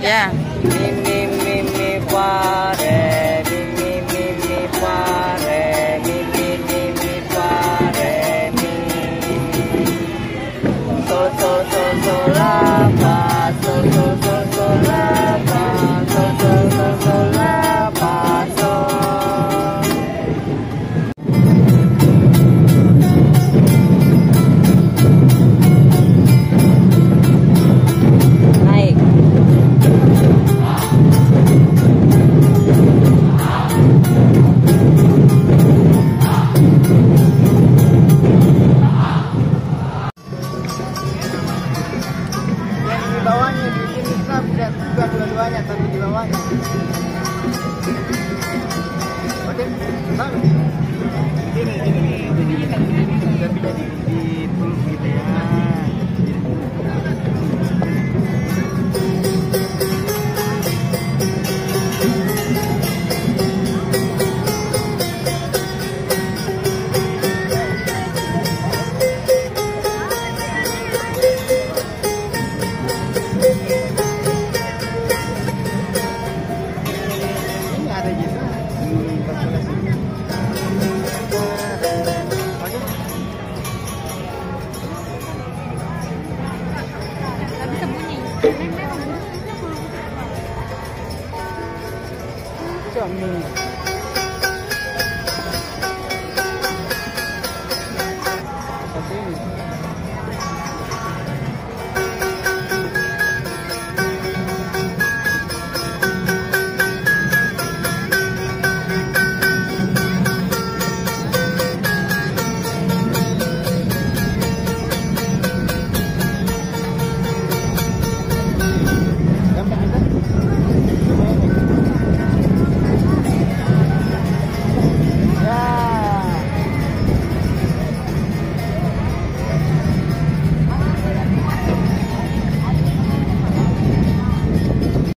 Ya. Mi mi mi mi fa re mi mi mi mi fa re mi mi mi mi fa re mi so so so so la fa so so so so la fa so so so so la fa so. Naik. Yang di bawahnya di sini kita bisa buka dua-duanya, tapi di bawahnya. Oke, bang. Gini. Kita bisa di peluk gitu ya. Ini ada juga di kalkulasinya. Oke. Gak bisa bunyi. Cami.